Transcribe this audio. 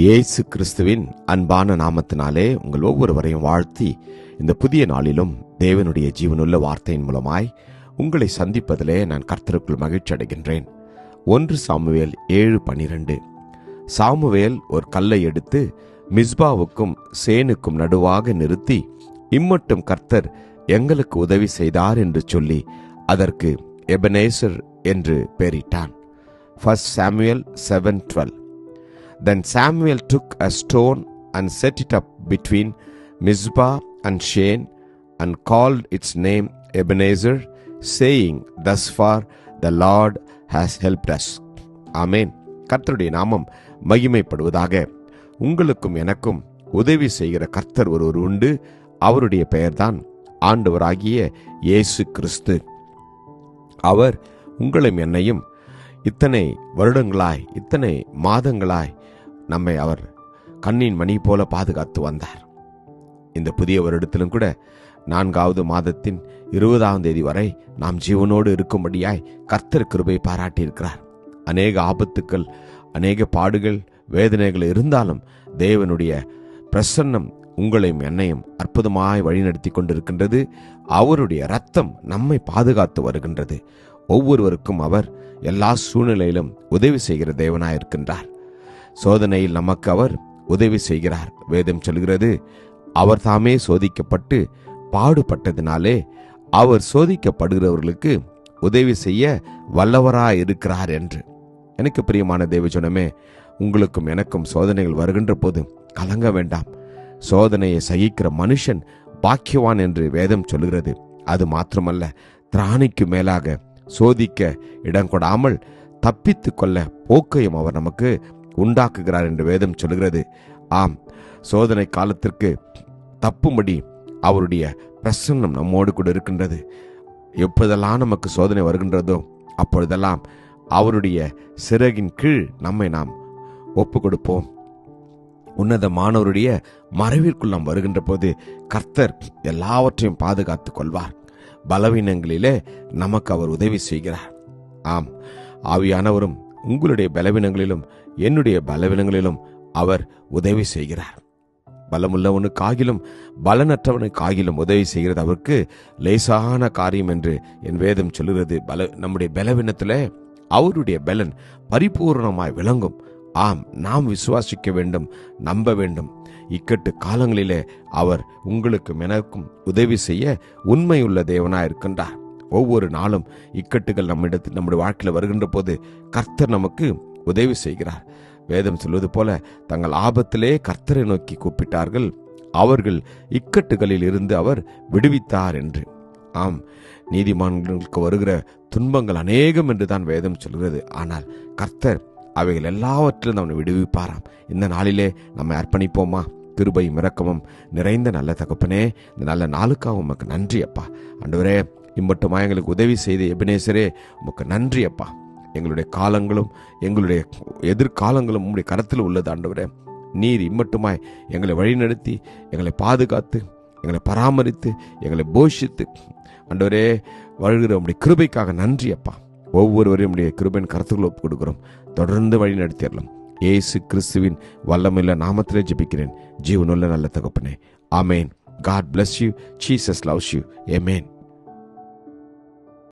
இயேசு கிறிஸ்துவின் அன்பான நாமத்தினாலே உங்கள் ஒவ்வொருவரையும் வாழ்த்தி இந்த புதிய நாளிலும் தேவனுடைய ஜீவனுள்ள வார்த்தையின் மூலமாய் உங்களை சந்திப்பதிலே நான் கர்த்தருக்குள் மகிழ்ச்சி அடைகின்றேன். 1 சாமுவேல் 7:12. சாமுவேல் ஒரு கல்லை எடுத்து மிஸ்பாவுக்கும் சேனுக்கும் நடுவாக நிறுத்தி, இம்மட்டும் கர்த்தர் எங்களுக்கு உதவி செய்தார் என்று சொல்லி அதற்கு எபனேசர் என்று பெயரிட்டான். 1 Samuel 7:12. Then Samuel took a stone and set it up between Mizpah and Shen and called its name Ebenezer, saying, Thus far the Lord has helped us. Amen. கர்த்தருடைய நாமம் மகிமைப்படுவதாக. உங்களுக்கும் எனக்கும் உதவி செய்கிற கர்த்தர் ஒருவர் உண்டு. அவருடைய பெயர்தான் ஆண்டவராகிய இயேசு கிறிஸ்து. அவர் உங்களையும் என்னையும் இத்தனை வருடங்களாய், இத்தனை மாதங்களாய் நம்மை அவர் கண்ணின் மணி போல பாதுகாத்து வந்தார். இந்த புதிய வருடத்திலும் கூட 4வது மாதத்தின் 20ஆம் தேதி வரை நாம் ஜீவனோடு இருக்கும்படியாய் கர்த்தர் கிருபை பாராட்டியிருக்கிறார். அநேக ஆபத்துக்கள், அநேக பாடுகள், வேதனைகள் இருந்தாலும் தேவனுடைய பிரசன்னம் உங்களையும் என்னையும் அற்புதமாய் வழிநடத்தி கொண்டிருக்கின்றது. அவருடைய இரத்தம் நம்மை பாதுகாத்து வருகின்றது. ஒவ்வொருவருக்கும் அவர் எல்லா சூழ்நிலையிலும் உதவி செய்கிற தேவனாயிருக்கின்றார். சோதனையில் நமக்கு அவர் உதவி செய்கிறார். வேதம் சொல்கிறது, அவர் தாமே சோதிக்கப்பட்டு பாடுபட்டதினாலே அவர் சோதிக்கப்படுகிறவர்களுக்கு உதவி செய்ய வல்லவராயிருக்கிறார் என்று. எனக்கு பிரியமான தேவஜனமே, உங்களுக்கும் எனக்கும் சோதனைகள் வருகின்ற போது கலங்க வேண்டாம். சோதனையை சகிக்கிற மனுஷன் பாக்கியவான் என்று வேதம் சொல்கிறது. அது மாத்திரமல்ல, திராணிக்கு மேலாக சோதிக்க இடம் கொடாமல் தப்பித்து கொள்ள போக்கையும் அவர் நமக்கு உண்டாக்குகிறார் என்று வேதம் சொல்கிறது. ஆம், சோதனை காலத்திற்கு தப்பும்படி அவருடைய பிரசன்னம் நம்மோடு கூட இருக்கின்றது. எப்பொழுதெல்லாம் நமக்கு சோதனை வருகின்றதோ அப்பொழுதெல்லாம் அவருடைய சிறகின் கீழ் நம்மை நாம் ஒப்பு கொடுப்போம். உன்னதமானவருடைய மறைவிற்குள் நாம் வருகின்ற போது கர்த்தர் எல்லாவற்றையும் பாதுகாத்துக் கொள்வார். பலவீனங்களிலே நமக்கு அவர் உதவி செய்கிறார். ஆம், ஆவியானவரும் உங்களுடைய பலவீனங்களிலும் என்னுடைய பலவீனங்களிலும் அவர் உதவி செய்கிறார். பலமுள்ளவனுக்காகிலும் பலனற்றவனுக்காகிலும் உதவி செய்கிறது அவருக்கு லேசான காரியம் என்று என் வேதம் சொல்கிறது. நம்முடைய பலவீனத்திலே அவருடைய பலன் பரிபூர்ணமாய் விளங்கும். ஆம், நாம் விசுவாசிக்க வேண்டும், நம்ப வேண்டும். இக்கட்டு காலங்களிலே அவர் உங்களுக்கும் எனக்கும் உதவி செய்ய உண்மையுள்ள தேவனாயிருக்கின்றார். ஒவ்வொரு நாளும் இக்கட்டுகள் நம்முடைய வாழ்க்கையில் வருகின்ற போது கர்த்தர் நமக்கு உதவி செய்கிறார். வேதம் சொல்வது போல, தங்கள் ஆபத்திலே கர்த்தரை நோக்கி கூப்பிட்டார்கள், அவர்கள் இக்கட்டுகளில் இருந்து அவர் விடுவித்தார் என்று. ஆம், நீதிமான்களுக்கு வருகிற துன்பங்கள் அநேகம் என்று தான் வேதம் சொல்கிறது. ஆனால் கர்த்தர் அவைகள் எல்லாவற்றிலும் நம்மை விடுவிப்பாராம். இந்த நாளிலே நம்மை அர்ப்பணிப்போமா? கிருபையும் இரக்கமும் நிறைந்த நல்ல தகப்பனே, இந்த நல்ல நாளுக்காக உமக்கு நன்றி அப்பா. ஆண்டவரே, இம்மட்டுமா எங்களுக்கு உதவி செய்த எபனேசரே, உமக்கு நன்றி அப்பா. எங்களுடைய காலங்களும் எங்களுடைய எதிர்காலங்களும் உம்முடைய கரத்தில் உள்ளது. ஆண்டவரே, நீர் இம்மட்டுமாய் எங்களை வழிநடத்தி, எங்களை பாதுகாத்து, எங்களை பராமரித்து, எங்களை போஷித்து, ஆண்டவரே, வருகிற உம்முடைய கிருபைக்காக நன்றி அப்பா. ஒவ்வொருவரையும் உடைய கிருபையின் கருத்துக்களை ஒப்புக் கொடுக்கிறோம். தொடர்ந்து வழி நடத்திடலாம். இயேசு கிறிஸ்துவின் வல்லமையுள்ள நாமத்திலே ஜெபிக்கிறேன், ஜீவனுள்ள நல்ல தகப்பனே. ஆமேன். God bless you. Jesus loves you. Amen.